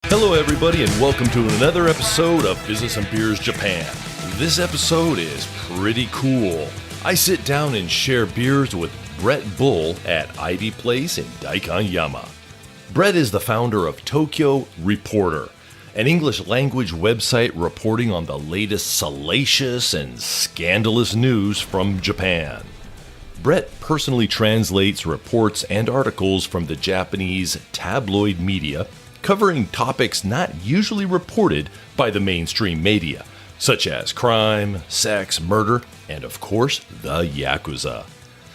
Hello, everybody, and welcome to another episode of Business and Beers Japan. This episode is pretty cool. I sit down and share beers with Brett Bull at Ivy Place in Daikanyama. Brett is the founder of Tokyo Reporter, an English language website reporting on the latest salacious and scandalous news from Japan. Brett personally translates reports and articles from the Japanese tabloid media, covering topics not usually reported by the mainstream media, such as crime, sex, murder, and of course, the Yakuza.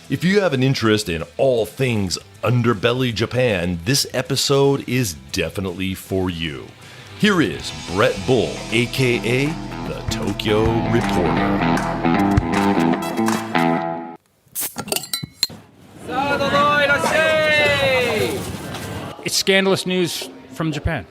If you have an interest in all things underbelly Japan, this episode is definitely for you. Here is Brett Bull, aka the Tokyo Reporter. It's scandalous news from Japan,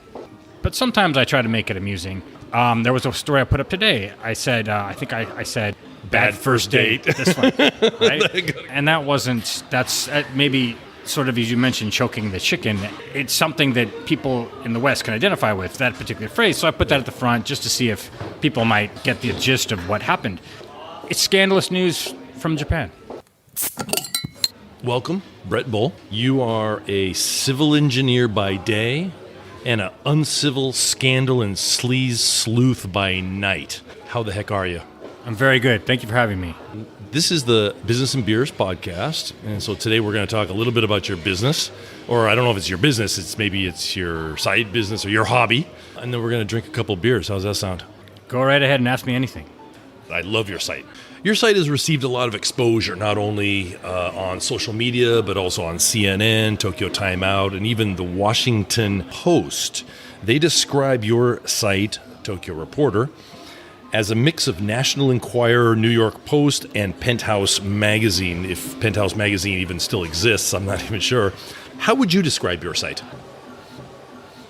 but sometimes I try to make it amusing. There was a story I put up today. I said, I said, bad first date. This one, right? And that's maybe sort of, as you mentioned, choking the chicken. It's something that people in the West can identify with, that particular phrase. So I put that at the front just to see if people might get the gist of what happened. It's scandalous news from Japan. Welcome, Brett Bull. You are a civil engineer by day and an uncivil scandal and sleaze sleuth by night. How the heck are you? I'm very good. Thank you for having me. This is the Business and Beers podcast, and so today we're going to talk a little bit about your business, or I don't know if it's your business, maybe it's your side business or your hobby, and then we're going to drink a couple beers. How's that sound? Go right ahead and ask me anything. I love your site. Your site has received a lot of exposure, not only on social media, but also on CNN, Tokyo Time Out, and even the Washington Post. They describe your site, Tokyo Reporter, as a mix of National Enquirer, New York Post, and Penthouse Magazine. If Penthouse Magazine even still exists, I'm not even sure. How would you describe your site?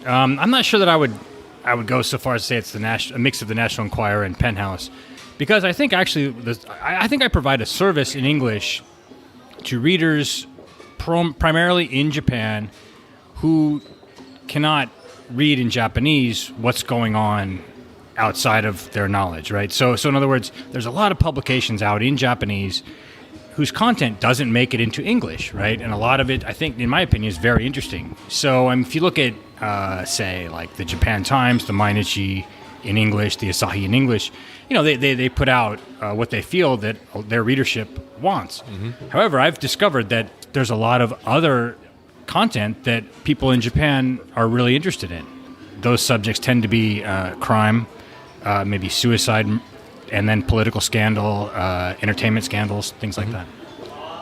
I'm not sure that I would go so far as to say it's a mix of the National Enquirer and Penthouse. Because I think actually, I think I provide a service in English to readers primarily in Japan who cannot read in Japanese what's going on outside of their knowledge, right? So in other words, there's a lot of publications out in Japanese whose content doesn't make it into English, right? And a lot of it, I think, in my opinion, is very interesting. So if you look at, say, like the Japan Times, the Mainichi in English, the Asahi in English, they put out what they feel that their readership wants. Mm-hmm. However, I've discovered that there's a lot of other content that people in Japan are really interested in. Those subjects tend to be crime, maybe suicide, and then political scandal, entertainment scandals, things like that.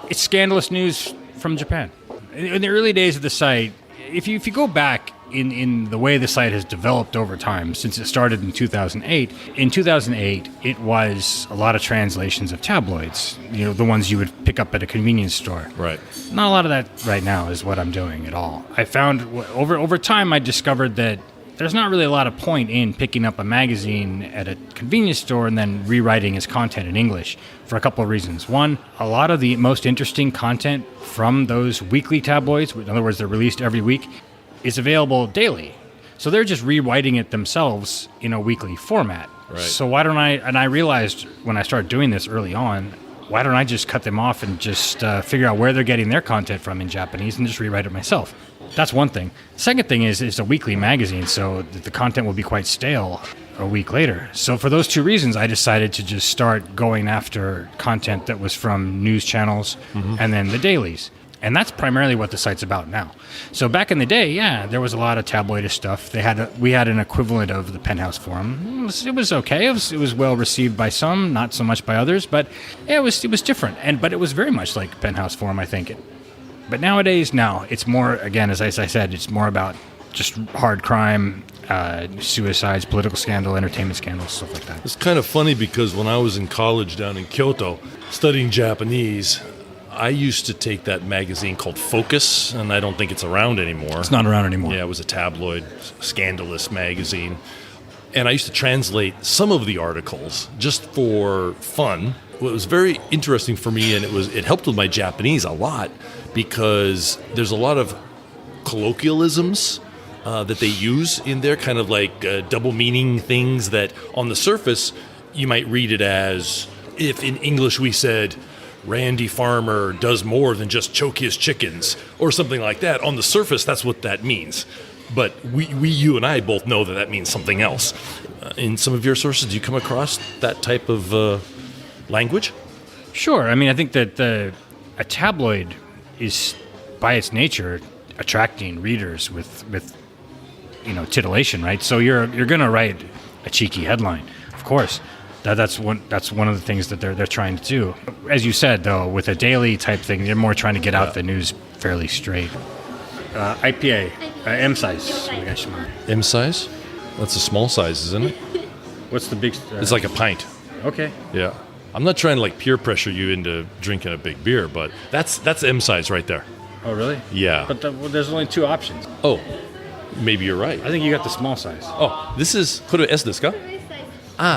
It's scandalous news from Japan. In the early days of the site, if you go back in the way the site has developed over time, since it started in 2008. In 2008, it was a lot of translations of tabloids, the ones you would pick up at a convenience store. Right. Not a lot of that right now is what I'm doing at all. I found over time, I discovered that there's not really a lot of point in picking up a magazine at a convenience store and then rewriting its content in English for a couple of reasons. One, a lot of the most interesting content from those weekly tabloids, in other words, they're released every week, is available daily. So they're just rewriting it themselves in a weekly format. Right. So why don't I realized when I started doing this early on, why don't I just cut them off and just figure out where they're getting their content from in Japanese and just rewrite it myself? That's one thing. Second thing is it's a weekly magazine, so the content will be quite stale a week later. So for those two reasons, I decided to just start going after content that was from news channels and then the dailies. And that's primarily what the site's about now. So back in the day, there was a lot of tabloidist stuff. We had an equivalent of the Penthouse Forum. It was okay. It was well received by some, not so much by others. But it was different. But it was very much like Penthouse Forum, I think. But nowadays, it's more, again, as I said, it's more about just hard crime, suicides, political scandal, entertainment scandals, stuff like that. It's kind of funny because when I was in college down in Kyoto studying Japanese, I used to take that magazine called Focus, and I don't think it's around anymore. It's not around anymore. Yeah, it was a tabloid, scandalous magazine. And I used to translate some of the articles just for fun. It was very interesting for me, and it helped with my Japanese a lot because there's a lot of colloquialisms that they use in there, kind of like double meaning things that on the surface you might read it as if in English we said, Randy Farmer does more than just choke his chickens or something like that. On the surface, that's what that means. But you and I both know that means something else. In some of your sources, do you come across that type of language? Sure. I mean, I think that a tabloid is, by its nature, attracting readers with titillation, right? So you're going to write a cheeky headline, of course. That's one of the things that they're trying to do. As you said, though, with a daily type thing, they're more trying to get out the news fairly straight. IPA, M size. M size? That's a small size, isn't it? What's the big? It's like a pint. Okay. Yeah. I'm not trying to like peer pressure you into drinking a big beer, but that's M size right there. Oh, really? Yeah. But there's only two options. Oh, maybe you're right. I think you got the small size. Oh, this is これ S ですか?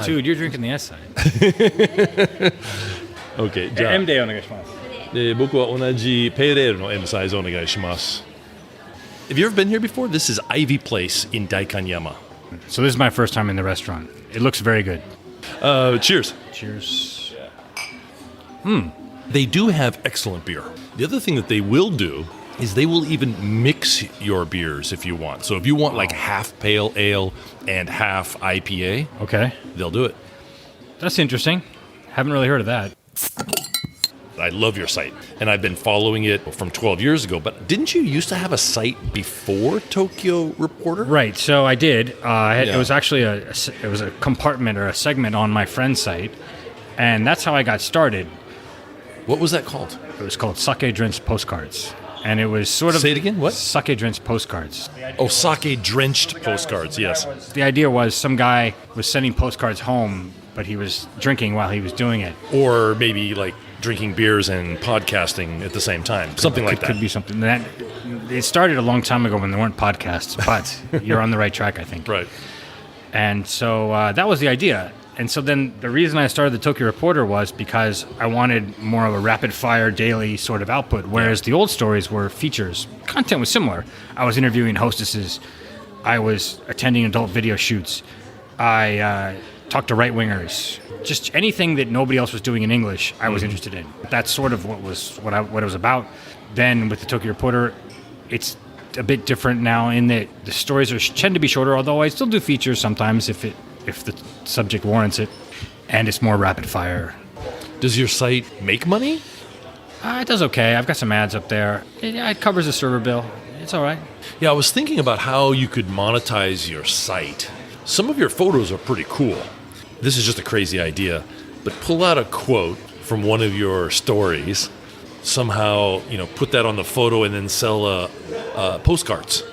Dude, you're drinking the S side. OK, じゃあ M でお願いします。僕は同じペーレールの M サイズお願いします。Have you ever been here before? This is Ivy Place in Daikanyama. So this is my first time in the restaurant. It looks very good. Cheers. Cheers. They do have excellent beer. The other thing that they will do is they will even mix your beers if you want. So if you want like half pale ale and half IPA, Okay. they'll do it. That's interesting. Haven't really heard of that. I love your site, and I've been following it from 12 years ago. But didn't you used to have a site before Tokyo Reporter? Right. So I did. It Yeah. was actually a compartment or a segment on my friend's site, and that's how I got started. What was that called? It was called Sake Drenched Postcards. And it was sort of... Say it again, what? Sake Drenched Postcards. Oh, sake-drenched postcards, yes. The idea was some guy was sending postcards home, but he was drinking while he was doing it. Or maybe like drinking beers and podcasting at the same time. Something like that. Could be something. It started a long time ago when there weren't podcasts, but you're on the right track, I think. Right. And so that was the idea. And so then the reason I started the Tokyo Reporter was because I wanted more of a rapid-fire daily sort of output, whereas the old stories were features. Content was similar. I was interviewing hostesses. I was attending adult video shoots. I talked to right-wingers. Just anything that nobody else was doing in English, I was interested in. That's sort of what it was about. Then with the Tokyo Reporter, it's a bit different now in that the stories tend to be shorter, although I still do features sometimes if the subject warrants it, and it's more rapid fire. Does your site make money? It does okay. I've got some ads up there. It covers the server bill. It's all right. Yeah, I was thinking about how you could monetize your site. Some of your photos are pretty cool. This is just a crazy idea, but pull out a quote from one of your stories, somehow, put that on the photo and then sell postcards.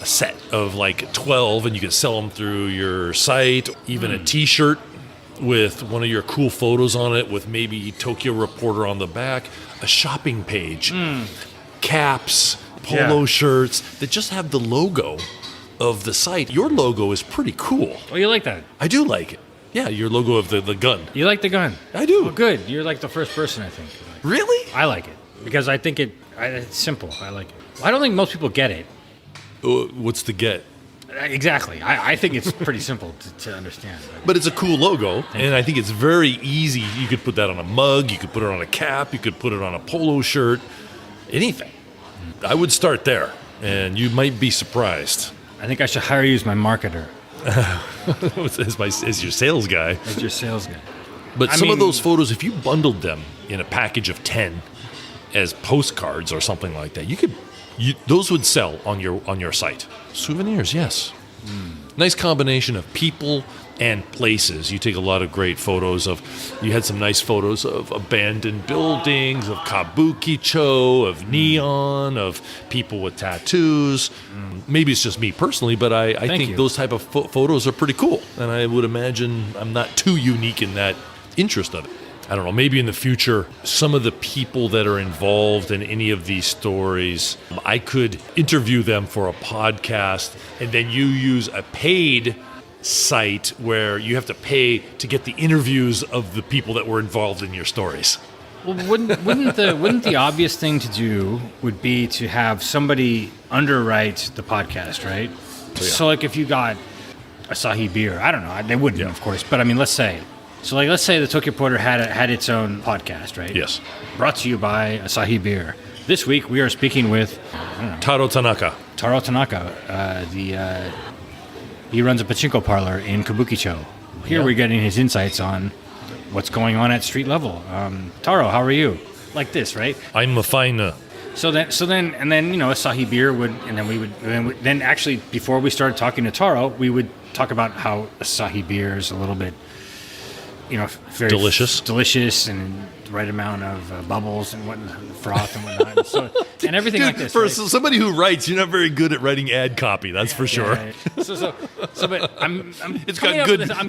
A set of like 12, and you can sell them through your site, even a t-shirt with one of your cool photos on it with maybe Tokyo Reporter on the back, a shopping page, caps, polo shirts that just have the logo of the site. Your logo is pretty cool. Oh, you like that? I do like it. Yeah, your logo of the gun. You like the gun? I do. Oh, good. You're like the first person, I think. Really? I like it because I think it's simple. I like it. I don't think most people get it. What's the get? Exactly. I think it's pretty simple to understand. But it's a cool logo, and I think it's very easy. You could put that on a mug, you could put it on a cap, you could put it on a polo shirt, anything. I would start there, and you might be surprised. I think I should hire you as my marketer. as your sales guy. As your sales guy. But some of those photos, if you bundled them in a package of 10 as postcards or something like that, those would sell on your site. Souvenirs, yes. Nice combination of people and places. You take a lot of great photos you had some nice photos of abandoned buildings, of kabukicho, of neon, of people with tattoos. Maybe it's just me personally, but I think those type of photos are pretty cool. And I would imagine I'm not too unique in that interest of it. I don't know, maybe in the future, some of the people that are involved in any of these stories, I could interview them for a podcast, and then you use a paid site where you have to pay to get the interviews of the people that were involved in your stories. Well, wouldn't the obvious thing to do would be to have somebody underwrite the podcast, right? So like if you got Asahi Beer, I don't know, they wouldn't, of course, but I mean, let's say the Tokyo Porter had its own podcast, right? Yes. Brought to you by Asahi Beer. This week we are speaking with Taro Tanaka. He runs a pachinko parlor in Kabukicho. Here we're getting his insights on what's going on at street level. Taro, how are you? Like this, right? I'm a fine. So then, Asahi Beer would, and then actually before we started talking to Taro, we would talk about how Asahi Beer is a little bit, very delicious, and the right amount of bubbles and froth and whatnot, and everything like this. For right? somebody who writes, you're not very good at writing ad copy. That's for sure. Yeah. But I'm it's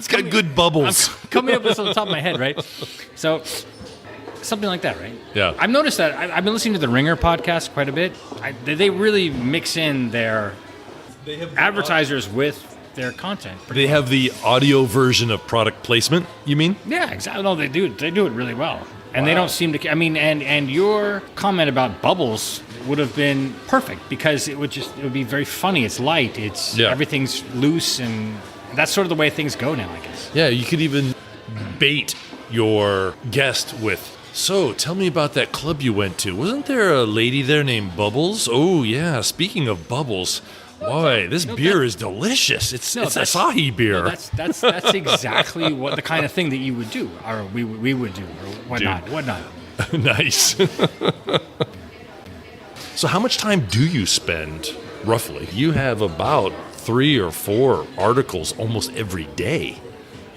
got good bubbles. I'm coming up with this on the top of my head, right? So something like that, right? Yeah. I've noticed that I've been listening to the Ringer podcast quite a bit. They really mix in their advertisers with their content. They have the audio version of product placement, you mean? Yeah, exactly. No, they do it really well. And they don't seem to. I mean, and your comment about bubbles would have been perfect because it would be very funny. It's light. Everything's loose, and that's sort of the way things go now, I guess. Yeah, you could even bait your guest with, so tell me about that club you went to. Wasn't there a lady there named Bubbles? Oh yeah. Speaking of Bubbles, boy, this beer is delicious. It's Asahi beer. No, that's exactly what the kind of thing that you would do, or we would do, or whatnot. Nice. So how much time do you spend, roughly? You have about 3 or 4 articles almost every day.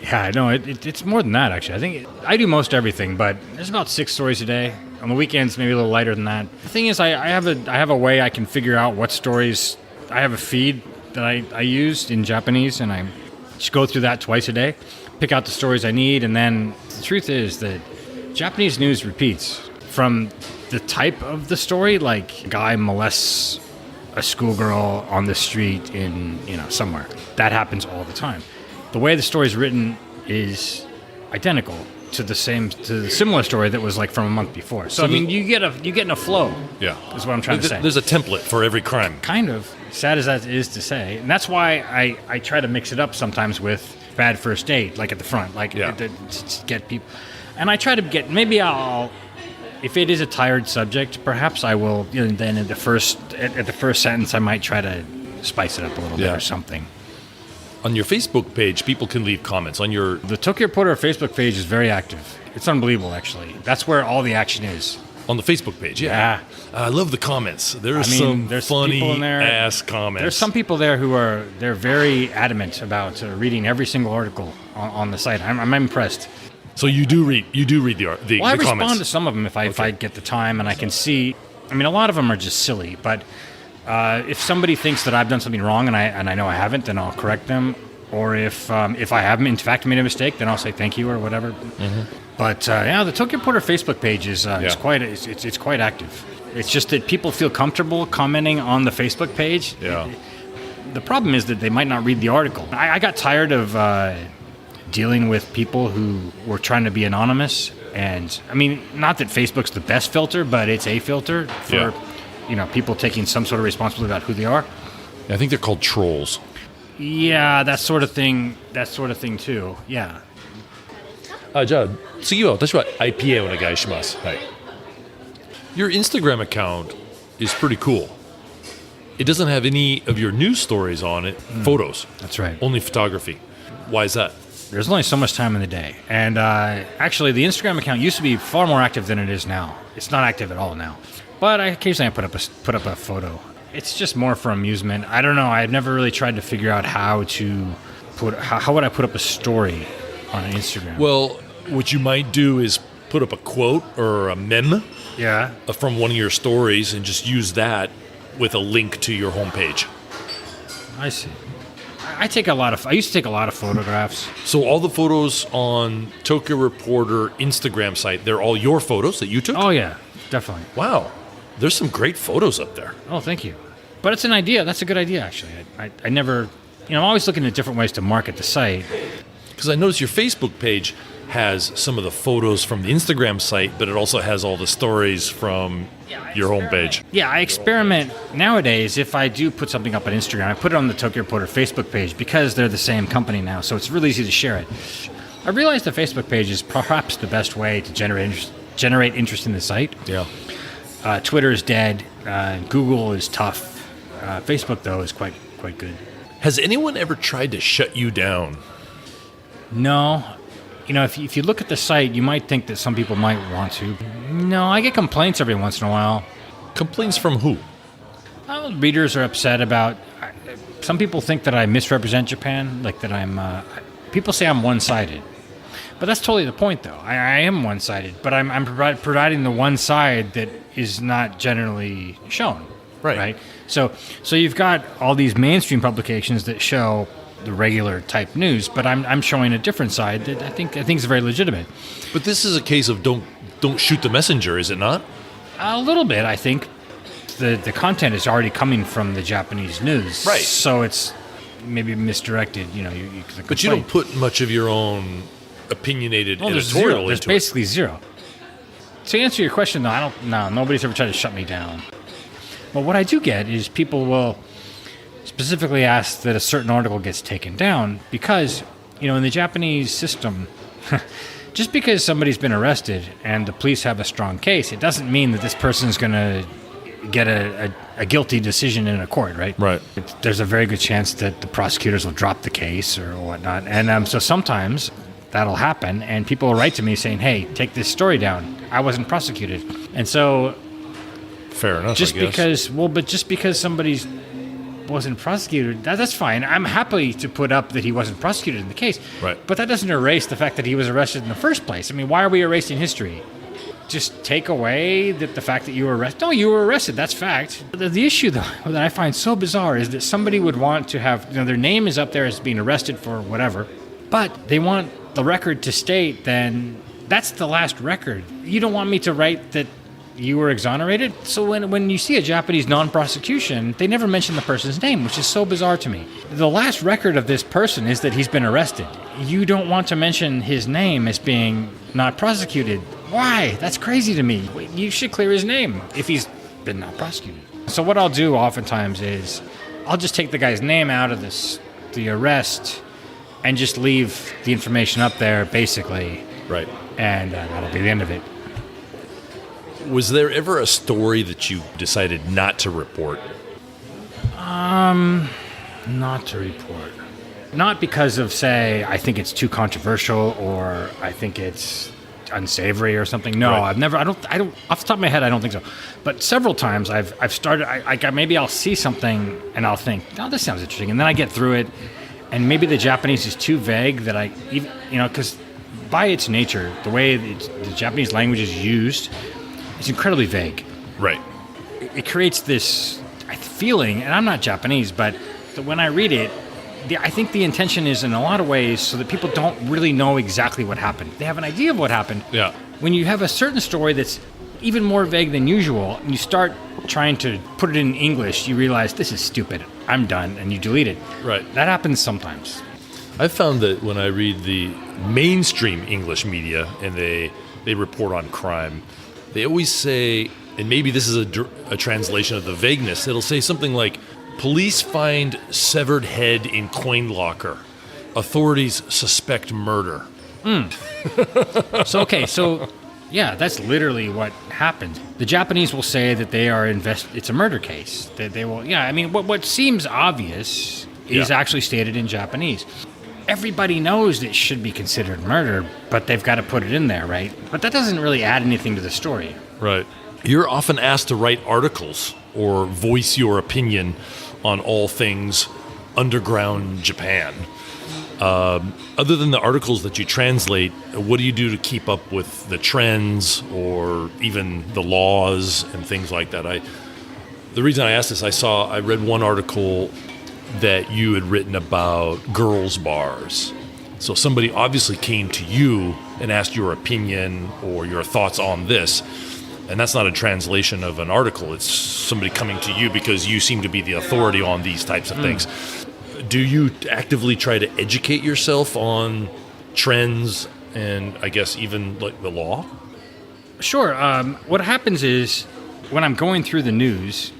Yeah, no, it's more than that, actually. I think I do most everything, but there's about 6 stories a day. On the weekends, maybe a little lighter than that. The thing is, I have a way I can figure out what stories. I have a feed that I use in Japanese, and I just go through that twice a day, pick out the stories I need, and then the truth is that Japanese news repeats from the type of the story, like a guy molests a schoolgirl on the street in somewhere. That happens all the time. The way the story is written is identical to the similar story that was like from a month before. So I mean, you get in a flow. Yeah, is what I'm trying to say. There's a template for every crime. Kind of, sad as that is to say, and that's why I try to mix it up sometimes with Bad First Date, like at the front, to get people. And I try to get if it is a tired subject, perhaps I will. Then at the first sentence, I might try to spice it up a little bit or something. On your Facebook page, people can leave comments. The Tokyo Porter Facebook page is very active. It's unbelievable, actually. That's where all the action is. On the Facebook page, yeah. I love the comments. There's some funny ass comments. There's some people there they're very adamant about reading every single article on the site. I'm impressed. So you do read the comments. I respond to some of them if I get the time and I can see. I mean, a lot of them are just silly, but if somebody thinks that I've done something wrong and I know I haven't, then I'll correct them. Or if I haven't in fact made a mistake, then I'll say thank you or whatever. Mm-hmm. But the Tokyo Porter Facebook page is quite active. It's just that people feel comfortable commenting on the Facebook page. Yeah. The problem is that they might not read the article. I got tired of dealing with people who were trying to be anonymous. And I mean, not that Facebook's the best filter, but it's a filter for people taking some sort of responsibility about who they are. I think they're called trolls. Yeah, that sort of thing too. Yeah. じゃあ次は私は IPA お願いします。はい。Your Instagram account is pretty cool. It doesn't have any of your news stories on it. Photos. That's right. Only photography. Why is that? There's only so much time in the day. And actually, the Instagram account used to be far more active than it is now. It's not active at all now. But occasionally I put up a photo. It's just more for amusement. I don't know. I've never really tried to figure out how would I put up a story on Instagram. Well, what you might do is put up a quote or a meme from one of your stories and just use that with a link to your homepage. I see. I used to take a lot of photographs. So all the photos on Tokyo Reporter Instagram site, they're all your photos that you took? Oh, yeah, definitely. Wow. There's some great photos up there. Oh, thank you. But it's an idea. That's a good idea, actually. I never... I'm always looking at different ways to market the site. Because I noticed your Facebook page has some of the photos from the Instagram site, but it also has all the stories from your homepage. Yeah, I experiment nowadays. If I do put something up on Instagram, I put it on the Tokyo Reporter Facebook page because they're the same company now, so it's really easy to share it. I realized the Facebook page is perhaps the best way to generate interest in the site. Yeah. Twitter is dead. Google is tough. Facebook, though, is quite good. Has anyone ever tried to shut you down? No. If you look at the site, you might think that some people might want to. No, I get complaints every once in a while. Complaints from who? Well, readers are upset about... Some people think that I misrepresent Japan, like that I'm... people say I'm one-sided. But that's totally the point, though. I am one-sided, but I'm providing the one side that is not generally shown. Right? So you've got all these mainstream publications that show the regular type news, but I'm showing a different side that I think is very legitimate. But this is a case of don't shoot the messenger, is it not? A little bit, I think. The content is already coming from the Japanese news, right? So it's maybe misdirected. But you don't put much of your own opinionated editorial into There's basically zero. To answer your question, though, nobody's ever tried to shut me down. But what I do get is people will specifically ask that a certain article gets taken down because, in the Japanese system, just because somebody's been arrested and the police have a strong case, it doesn't mean that this person's going to get a guilty decision in a court, right? Right. There's a very good chance that the prosecutors will drop the case or whatnot. And so sometimes that'll happen, and people will write to me saying, hey, take this story down. I wasn't prosecuted. And so... Fair enough, just because somebody's wasn't prosecuted, that's fine. I'm happy to put up that he wasn't prosecuted in the case. Right. But that doesn't erase the fact that he was arrested in the first place. I mean, why are we erasing history? Just take away the fact that you were arrested. No, you were arrested. That's fact. The issue, though, that I find so bizarre is that somebody would want to have, their name is up there as being arrested for whatever, but they want the record to state then that's the last record. You don't want me to write that you were exonerated? So when you see a Japanese non-prosecution, they never mention the person's name, which is so bizarre to me. The last record of this person is that he's been arrested. You don't want to mention his name as being not prosecuted. Why? That's crazy to me. You should clear his name if he's been not prosecuted. So what I'll do oftentimes is I'll just take the guy's name out of the arrest and just leave the information up there, basically. Right. And that'll be the end of it. Was there ever a story that you decided not to report? Not to report. Not because of, say, I think it's too controversial or I think it's unsavory or something. No, right. I've never. I don't. Off the top of my head, I don't think so. But several times I've started. Maybe I'll see something and I'll think, oh, this sounds interesting, and then I get through it, and maybe the Japanese is too vague that I even because by its nature, the way the Japanese language is used. It's incredibly vague. Right. It creates this feeling, and I'm not Japanese, but when I read it, I think the intention is in a lot of ways so that people don't really know exactly what happened. They have an idea of what happened. Yeah. When you have a certain story that's even more vague than usual, and you start trying to put it in English, you realize this is stupid. I'm done, and you delete it. Right. That happens sometimes. I've found that when I read the mainstream English media and they report on crime, they always say, and maybe this is a translation of the vagueness, it'll say something like, police find severed head in coin locker. Authorities suspect murder. So yeah, that's literally what happened. The Japanese will say that they are it's a murder case. That they will, yeah, I mean, what seems obvious is actually stated in Japanese. Everybody knows it should be considered murder, but they've got to put it in there, right? But that doesn't really add anything to the story. Right. You're often asked to write articles or voice your opinion on all things underground Japan. Other than the articles that you translate, what do you do to keep up with the trends or even the laws and things like that? The reason I asked this, I read one article that you had written about girls' bars. So somebody obviously came to you and asked your opinion or your thoughts on this. And that's not a translation of an article. It's somebody coming to you because you seem to be the authority on these types of things. Do you actively try to educate yourself on trends and I guess even like the law? Sure. What happens is when I'm going through the news,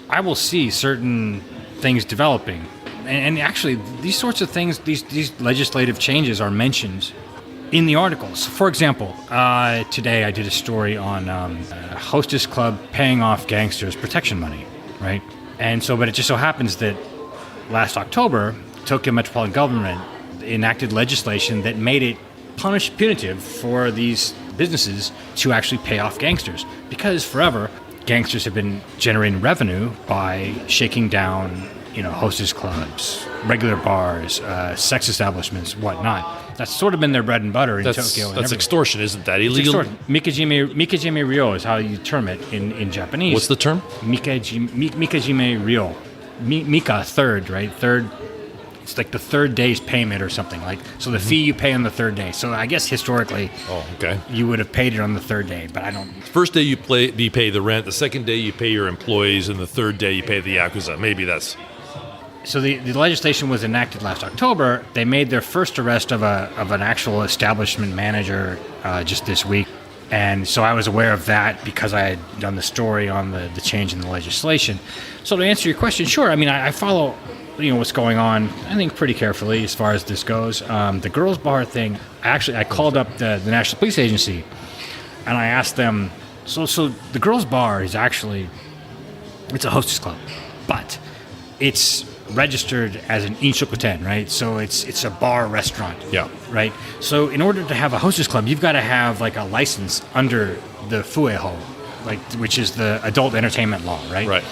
I will see certain things developing. And actually, these sorts of things, these legislative changes are mentioned in the articles. For example, today I did a story on a hostess club paying off gangsters protection money, right? And so, but it just so happens that last October, Tokyo Metropolitan Government enacted legislation that made it punitive for these businesses to actually pay off gangsters. Because forever, gangsters have been generating revenue by shaking down, hostess clubs, regular bars, sex establishments, whatnot. That's sort of been their bread and butter in Tokyo. That's extortion, isn't that illegal? Mikajime ryo is how you term it in Japanese. What's the term? Mikajime ryo. Mika, third, right? Third. It's like the third day's payment or something. So the fee you pay on the third day. So I guess historically, you would have paid it on the third day, but I don't. First day you pay the rent. The second day you pay your employees, and the third day you pay the yakuza. Maybe that's. So the legislation was enacted last October. They made their first arrest of an actual establishment manager just this week. And so I was aware of that because I had done the story on the change in the legislation. So to answer your question, sure. I mean, I follow what's going on, I think, pretty carefully as far as this goes. The girls' bar thing, I called up the National Police Agency, and I asked them, so the girls' bar is actually, it's a hostess club, but it's registered as an inshokuten, right? So it's a bar restaurant. Yeah. Right? So in order to have a hostess club, you've got to have like a license under the fueho, which is the adult entertainment law, right? Right.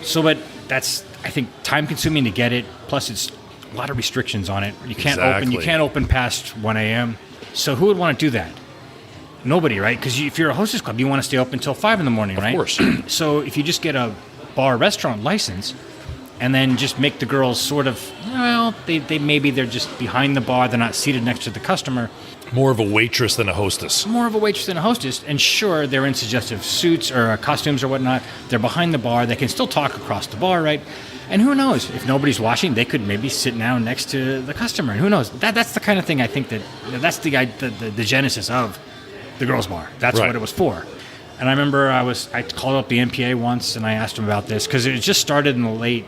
So, but that's, I think, time consuming to get it. Plus, it's a lot of restrictions on it. You can't open past 1 a.m. So who would want to do that? Nobody, right? Because if you're a hostess club, you want to stay open until 5 in the morning, right? Of course. So if you just get a bar restaurant license and then just make the girls sort of, they're just behind the bar. They're not seated next to the customer. More of a waitress than a hostess. And sure, they're in suggestive suits or costumes or whatnot. They're behind the bar. They can still talk across the bar, right? And who knows? If nobody's watching, they could maybe sit down next to the customer. And who knows? That's the kind of thing I think that's the genesis of the girls' bar. That's what it was for. And I remember I called up the NPA once and I asked them about this because it just started in the late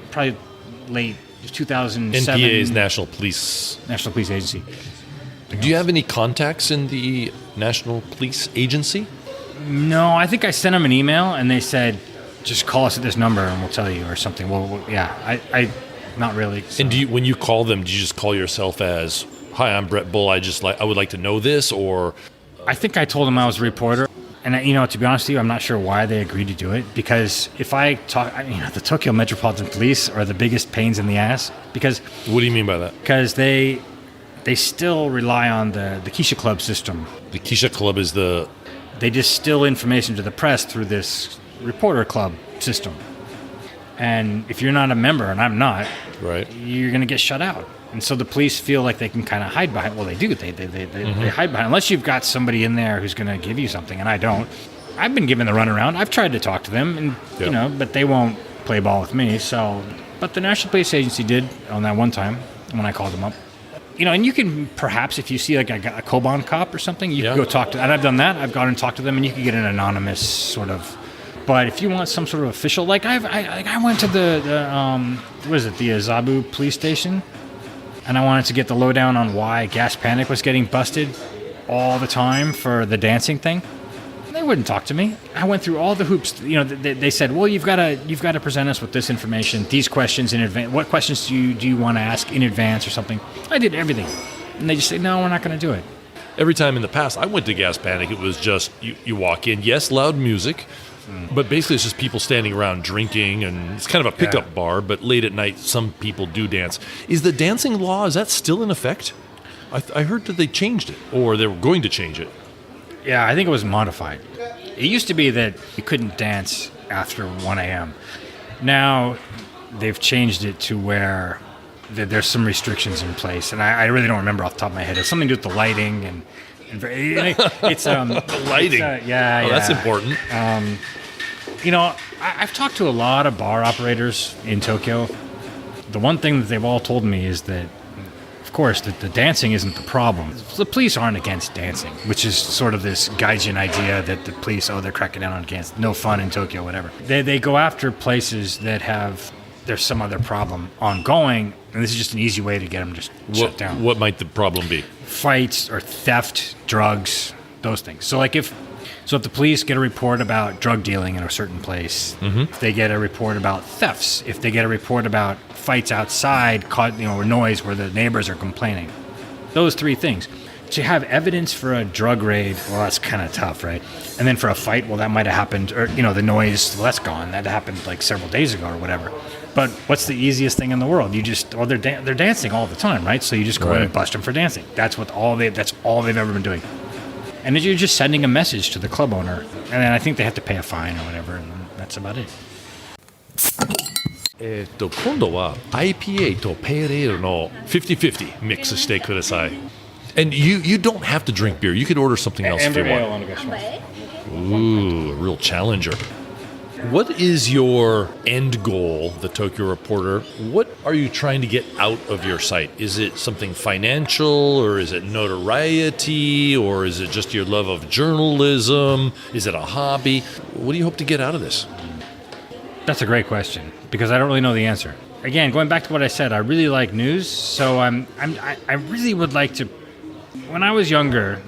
2007. NPA is National Police Agency. Do you have any contacts in the National Police Agency? No, I think I sent them an email and they said, just call us at this number and we'll tell you or something. Well, yeah, I not really. So. And when you call them, do you just call yourself as, "Hi, I'm Brett Bull. I would like to know this," or? I think I told them I was a reporter. And, to be honest with you, I'm not sure why they agreed to do it. Because if I talk, the Tokyo Metropolitan Police are the biggest pains in the ass. Because what do you mean by that? Because they still rely on the Keisha Club system. The Keisha Club is They distill information to the press through this reporter club system. And if you're not a member, and I'm not, right, you're going to get shut out. And so the police feel like they can kind of hide behind. Well, they do. They hide behind. Unless you've got somebody in there who's going to give you something, and I don't. I've been given the runaround. I've tried to talk to them, and but they won't play ball with me. So, but the National Police Agency did on that one time when I called them up. And you can perhaps, if you see like a Koban cop or something, you can go talk to. And I've done that. I've gone and talked to them, and you can get an anonymous sort of. But if you want some sort of official, like I went to the Azabu police station. And I wanted to get the lowdown on why Gas Panic was getting busted all the time for the dancing thing. They wouldn't talk to me. I went through all the hoops. They said, "Well, you've got to present us with this information, these questions in advance. What questions do you want to ask in advance or something?" I did everything, and they just say, "No, we're not going to do it." Every time in the past I went to Gas Panic, it was just you walk in, yes, loud music. But basically, it's just people standing around drinking, and it's kind of a pickup bar. But late at night, some people do dance. Is the dancing law, is that still in effect? I heard that they changed it, or they were going to change it. Yeah, I think it was modified. It used to be that you couldn't dance after 1 a.m. Now, they've changed it to where there's some restrictions in place. And I really don't remember off the top of my head. It's something to do with the lighting and it's the lighting. That's important. I've talked to a lot of bar operators in Tokyo. The one thing that they've all told me is that of course, the dancing isn't the problem. The police aren't against dancing, which is sort of this gaijin idea that the police, they're cracking down on dance, no fun in Tokyo, whatever. They go after places that there's some other problem ongoing, and this is just an easy way to get them just shut down. What might the problem be? Fights or theft, drugs, those things. So if the police get a report about drug dealing in a certain place, if they get a report about thefts, if they get a report about fights outside, or noise where the neighbors are complaining, those three things. To have evidence for a drug raid, well, that's kind of tough, right? And then for a fight, well, that might have happened, or the noise, well, that's gone. That happened like several days ago or whatever. But what's the easiest thing in the world? They're dancing all the time, right? So you just go in and bust them for dancing. That's all they've ever been doing. And then you're just sending a message to the club owner, and then I think they have to pay a fine or whatever, and that's about it. 今度は IPA とペールエールの50-50ミックスしてください。And you don't have to drink beer. You could order something else if you want. Ooh, a real challenger. What is your end goal, the Tokyo Reporter? What are you trying to get out of your site? Is it something financial, or is it notoriety, or is it just your love of journalism? Is it a hobby? What do you hope to get out of this? That's a great question, because I don't really know the answer. Again, going back to what I said, I really like news, so I really would like to. When I was younger,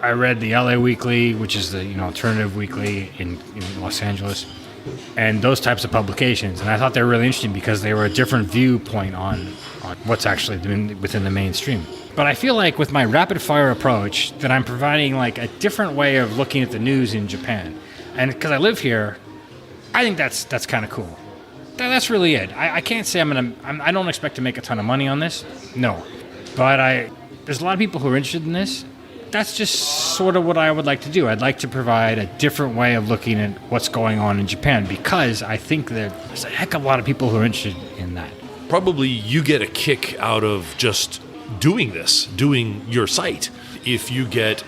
I read the LA Weekly, which is the alternative weekly in Los Angeles, and those types of publications. And I thought they were really interesting because they were a different viewpoint on what's actually within the mainstream. But I feel like with my rapid fire approach that I'm providing like a different way of looking at the news in Japan. And because I live here, I think that's kind of cool. That's really it. I can't say I don't expect to make a ton of money on this. No. But there's a lot of people who are interested in this. That's just sort of what I would like to do. I'd like to provide a different way of looking at what's going on in Japan, because I think that there's a heck of a lot of people who are interested in that. Probably you get a kick out of just doing your site. If you get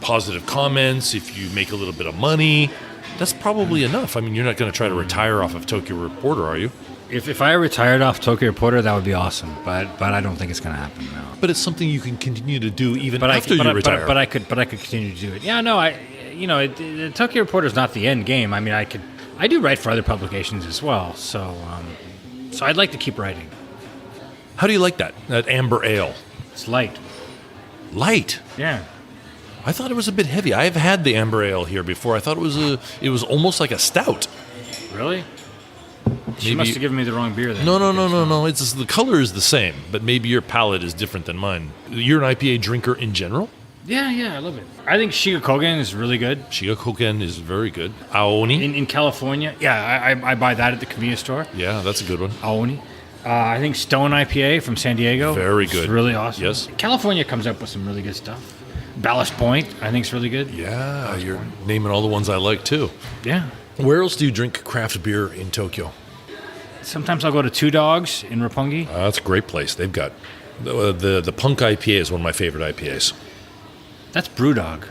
positive comments, if you make a little bit of money, that's probably enough. I mean, you're not going to try to retire off of Tokyo Reporter, are you? If I retired off Tokyo Reporter, that would be awesome. But I don't think it's going to happen now. But it's something you can continue to do even after you retire. But I could continue to do it. Yeah, no, the Tokyo Reporter is not the end game. I mean, I do write for other publications as well. So I'd like to keep writing. How do you like that amber ale? It's light. Light? Yeah. I thought it was a bit heavy. I have had the amber ale here before. I thought it was almost like a stout. Really? She must have given me the wrong beer then. No. It's just, the color is the same, but maybe your palate is different than mine. You're an IPA drinker in general? Yeah, I love it. I think Shigakogen is really good. Shigakogen is very good. Aoni? In California. Yeah, I buy that at the convenience store. Yeah, that's a good one. Aoni. I think Stone IPA from San Diego. Very good. It's really awesome. Yes. California comes up with some really good stuff. Ballast Point, I think, is really good. Yeah, you're naming all the ones I like, too. Yeah. Where else do you drink craft beer in Tokyo? Sometimes I'll go to Two Dogs in Roppongi. That's a great place. They've got the Punk IPA is one of my favorite IPAs. That's Brewdog.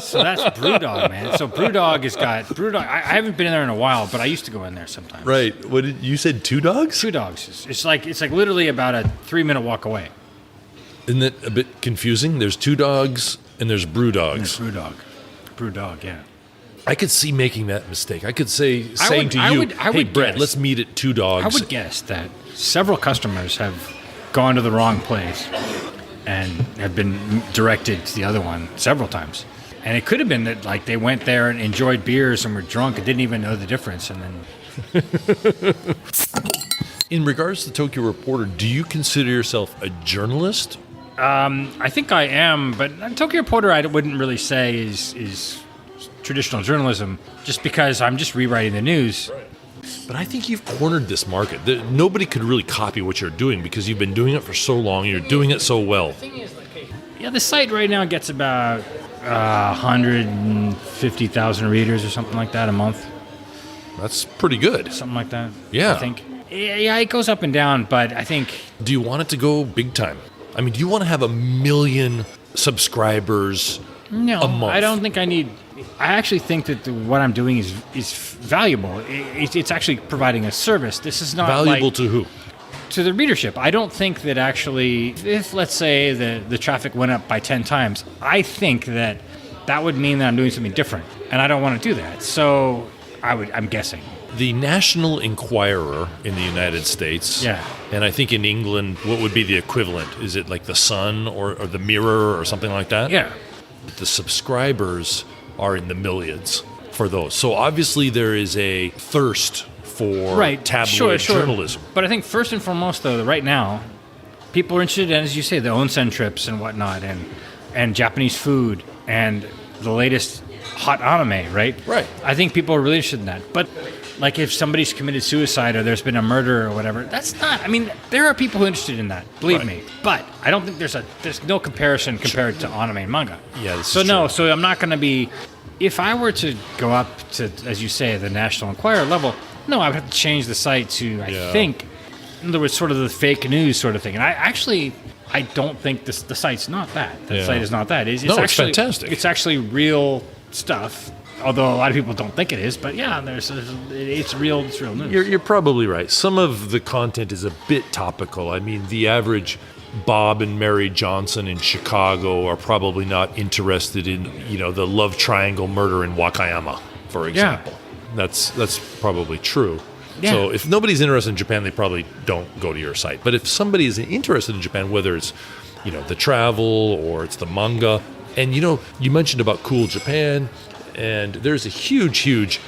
So that's Brewdog, man. So Brewdog has got Brewdog. I haven't been in there in a while, but I used to go in there sometimes. Right. What did you said? Two Dogs? Two Dogs. It's like literally about a 3-minute walk away. Isn't it a bit confusing? There's Two Dogs and there's Brewdogs. And there's Brewdog, yeah. I could see making that mistake. I could saying to you, hey, Brett, let's meet at Two Dogs. I would guess that several customers have gone to the wrong place and have been directed to the other one several times. And it could have been that like they went there and enjoyed beers and were drunk and didn't even know the difference. And then, in regards to the Tokyo Reporter, do you consider yourself a journalist? I think I am, but Tokyo Reporter I wouldn't really say is traditional journalism, just because I'm just rewriting the news. But I think you've cornered this market. Nobody could really copy what you're doing because you've been doing it for so long. You're doing it so well. Yeah, the site right now gets about 150,000 readers or something like that a month. That's pretty good. Something like that. Yeah. I think. Yeah, it goes up and down, but I think... Do you want it to go big time? I mean, do you want to have 1 million subscribers a month? I don't think I need... I actually think that what I'm doing is valuable. It's actually providing a service. This is not valuable to who? to the readership. I don't think that actually, if let's say the traffic went up by 10 times, I think that would mean that I'm doing something different, and I don't want to do that. So I'm guessing. The National Enquirer in the United States, Yeah. and I think in England, what would be the equivalent? Is it like the Sun or the Mirror or something like that? Yeah. The subscribers are in the millions for those. So obviously there is a thirst for tabloid journalism. But I think first and foremost, though, right now, people are interested in, as you say, the onsen trips and whatnot, and Japanese food, and the latest hot anime, right? Right. I think people are really interested in that. But like if somebody's committed suicide or there's been a murder or whatever, that's not, I mean, there are people who are interested in that, believe me. But I don't think there's no comparison compared to anime and manga. Yeah, this so is no, true. so I'm not going to be, if I were to go up to, as you say, the National Enquirer level, no, I would have to change the site to, I think, in other words, sort of the fake news sort of thing. And I don't think the site's not that. The site is not that. It's actually fantastic. It's actually real stuff. Although a lot of people don't think it is, but yeah, it's real news. You're probably right. Some of the content is a bit topical. I mean, the average Bob and Mary Johnson in Chicago are probably not interested in, the love triangle murder in Wakayama, for example. That's probably true. Yeah. So if nobody's interested in Japan, they probably don't go to your site. But if somebody is interested in Japan, whether it's, the travel or it's the manga, and you mentioned about Cool Japan, and there's a huge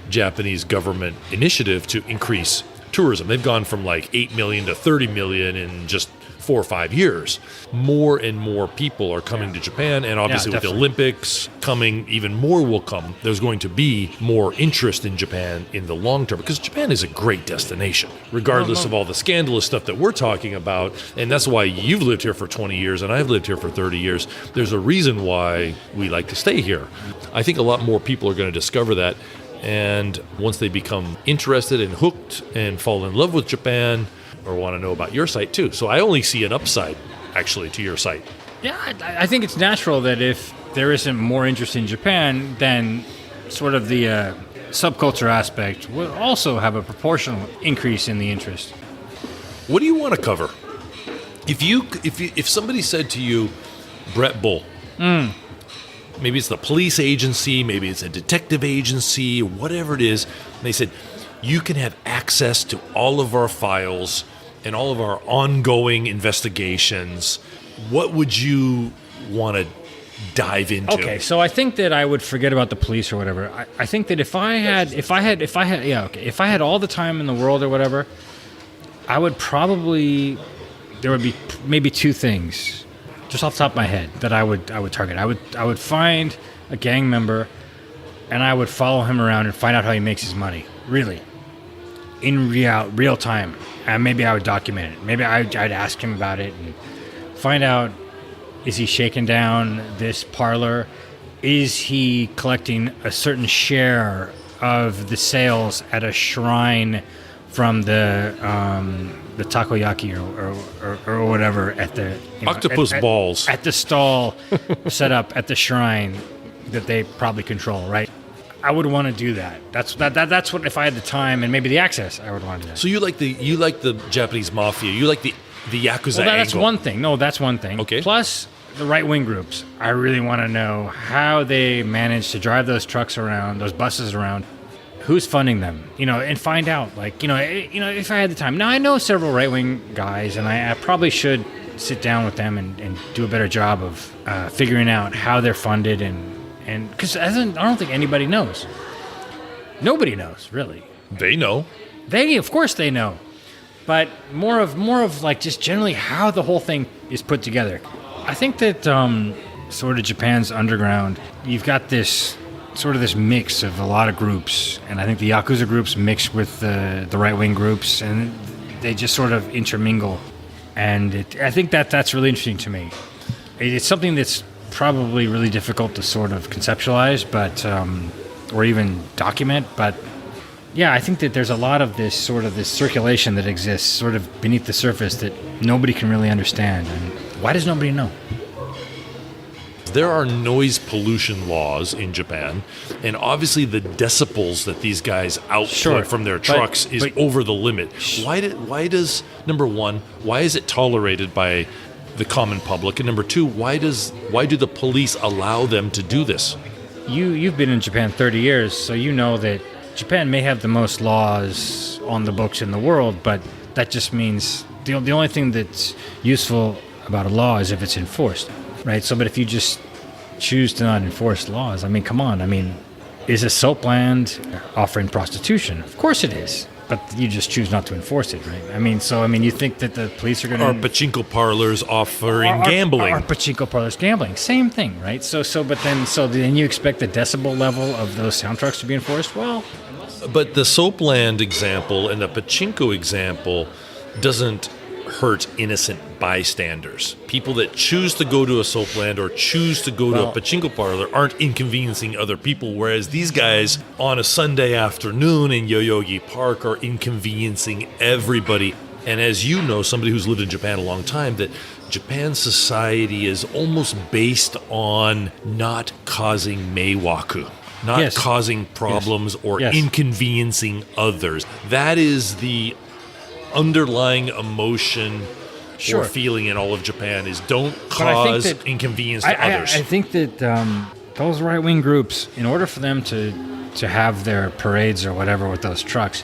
Japanese government initiative to increase tourism. They've gone from like 8 million to 30 million in just 4 or 5 years. More and more people are coming to Japan, and obviously with the Olympics coming, even more will come. There's going to be more interest in Japan in the long term, because Japan is a great destination, regardless of all the scandalous stuff that we're talking about. And that's why you've lived here for 20 years and I've lived here for 30 years. There's a reason why we like to stay here. I think a lot more people are going to discover that. And once they become interested and hooked and fall in love with Japan, or want to know about your site too. So I only see an upside, actually, to your site. Yeah, I think it's natural that if there isn't more interest in Japan, then sort of the subculture aspect will also have a proportional increase in the interest. What do you want to cover? If somebody said to you, Brett Bull, maybe it's the police agency, maybe it's a detective agency, whatever it is, and they said, you can have access to all of our files and all of our ongoing investigations. What would you want to dive into? Okay, so I think that I would forget about the police or whatever. I think that if I had all the time in the world or whatever, I would probably, there would be maybe 2 things just off the top of my head that I would target. I would find a gang member and I would follow him around and find out how he makes his money. Really. In real time, and maybe I would document it. Maybe I'd ask him about it and find out, is he shaking down this parlor? Is he collecting a certain share of the sales at a shrine from the takoyaki or whatever at the octopus balls at the stall set up at the shrine that they probably control, right? I would want to do that. That's what, if I had the time and maybe the access, I would want to do that. So you like the Japanese mafia, you like the Yakuza well, that's angle. one thing. No, that's one thing. Okay. Plus the right-wing groups. I really want to know how they manage to drive those trucks around, those buses around. Who's funding them? And find out. If I had the time. Now I know several right-wing guys, and I probably should sit down with them and do a better job of figuring out how they're funded and because I don't think anybody knows. Nobody knows, really. They know. Of course they know. But more of like just generally how the whole thing is put together. I think that sort of Japan's underground, you've got this sort of this mix of a lot of groups, and I think the Yakuza groups mix with the right-wing groups, and they just sort of intermingle. And I think that's really interesting to me. It's something that's probably really difficult to sort of conceptualize, but or even document. But yeah, I think that there's a lot of this circulation that exists sort of beneath the surface that nobody can really understand. And why does nobody know? There are noise pollution laws in Japan, and obviously the decibels that these guys output from their trucks is over the limit. Why does number one, why is it tolerated by the common public, and number two, why do the police allow them to do this? You've been in Japan 30 years, so you know that Japan may have the most laws on the books in the world, but that just means the only thing that's useful about a law is if it's enforced, right? So, but if you just choose to not enforce laws, I mean, come on. I mean, is a soapland offering prostitution? Of course it is, but you just choose not to enforce it, right? I mean, you think that the police are going to... Are pachinko parlors offering gambling? Are pachinko parlors gambling? Same thing, right? So then you expect the decibel level of those sound trucks to be enforced? Well... But the soapland example and the pachinko example doesn't hurt innocent bystanders. People that choose to go to a soapland or choose to go to a pachinko parlor aren't inconveniencing other people, whereas these guys on a Sunday afternoon in Yoyogi Park are inconveniencing everybody. And as you know, somebody who's lived in Japan a long time, that Japan's society is almost based on not causing meiwaku. Not causing problems or inconveniencing others. That is the underlying emotion or feeling in all of Japan is don't cause inconvenience to others. I think that those right-wing groups, in order for them to have their parades or whatever with those trucks,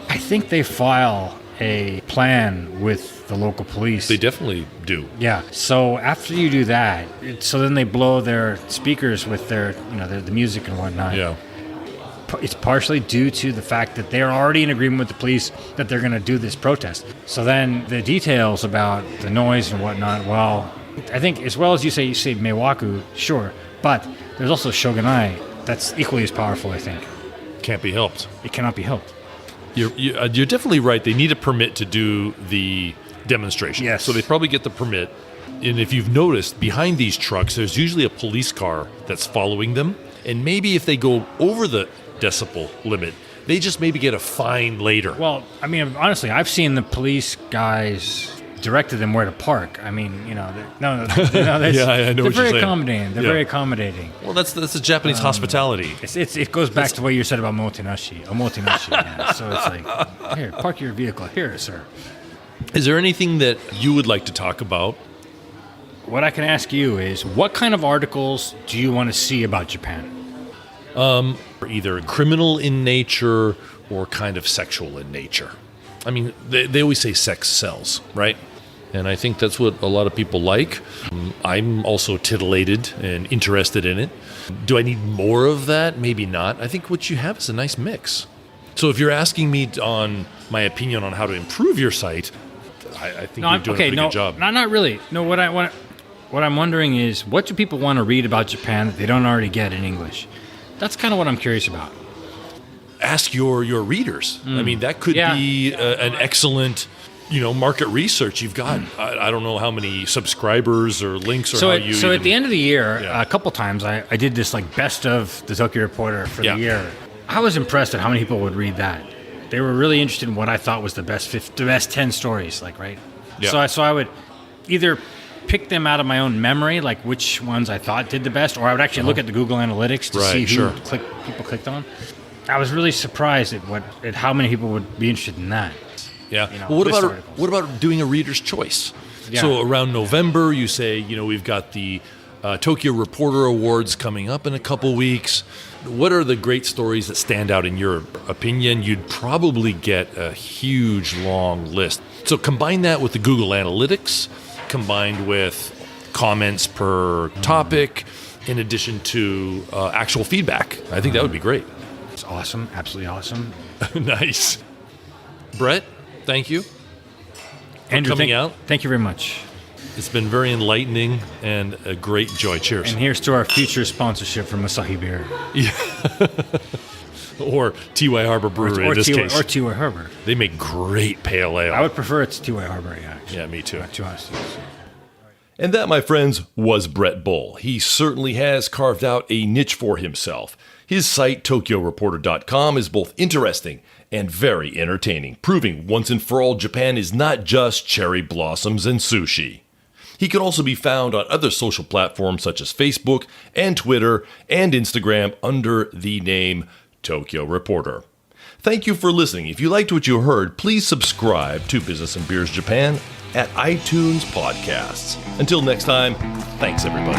I think they file a plan with the local police. They definitely do. Yeah. So after you do that, so then they blow their speakers with the music and whatnot. Yeah. It's partially due to the fact that they're already in agreement with the police that they're going to do this protest. So then the details about the noise and whatnot, well, I think as well as you say Meiwaku, sure, but there's also Shogunai that's equally as powerful, I think. Can't be helped. It cannot be helped. You're definitely right. They need a permit to do the demonstration. Yes. So they probably get the permit. And if you've noticed, behind these trucks, there's usually a police car that's following them. And maybe if they go over the decibel limit, they just maybe get a fine later. Well, I mean, honestly, I've seen the police guys directed them where to park. I mean, yeah, I know they're very accommodating. They're very accommodating. Well, that's the Japanese hospitality. It goes back to what you said about motinashi. Yeah. So it's like, here, park your vehicle here, sir. Is there anything that you would like to talk about? What I can ask you is, what kind of articles do you want to see about Japan? Either criminal in nature or kind of sexual in nature. I mean, they always say sex sells, right? And I think that's what a lot of people like. I'm also titillated and interested in it. Do I need more of that? Maybe not. I think what you have is a nice mix. So if you're asking me on my opinion on how to improve your site, I think you're doing a pretty good job. Not really. No, what I'm wondering is, what do people want to read about Japan that they don't already get in English? That's kind of what I'm curious about. Ask your readers. I mean, that could be an excellent, market research. You've got, I don't know how many subscribers or links or at the end of the year, a couple times, I did this like best of the Tokyo Reporter for the year. I was impressed at how many people would read that. They were really interested in what I thought was the best 10 stories, right? Yeah. So I would either pick them out of my own memory, like which ones I thought did the best, or I would actually look at the Google Analytics to see who people clicked on. I was really surprised at how many people would be interested in that. Yeah. Well, what about doing a reader's choice? Yeah. So around November, you say, we've got the Tokyo Reporter Awards coming up in a couple weeks. What are the great stories that stand out in your opinion? You'd probably get a huge, long list. So combine that with the Google Analytics, combined with comments per topic, in addition to actual feedback. I think that would be great. It's awesome. Absolutely awesome. Nice. Brett, thank you for coming out. Thank you very much. It's been very enlightening and a great joy. Cheers. And here's to our future sponsorship from Asahi Beer. Yeah. Or T.Y. Harbor Brewery in this case. Or T.Y. Harbor. They make great pale ale. I would prefer it's T.Y. Harbor, actually. Yeah, me too. To honest. And that, my friends, was Brett Bull. He certainly has carved out a niche for himself. His site, TokyoReporter.com, is both interesting and very entertaining, proving once and for all Japan is not just cherry blossoms and sushi. He can also be found on other social platforms such as Facebook and Twitter and Instagram under the name Tokyo Reporter. Thank you for listening. If you liked what you heard, please subscribe to Business and Beers Japan at iTunes Podcasts. Until next time, thanks everybody.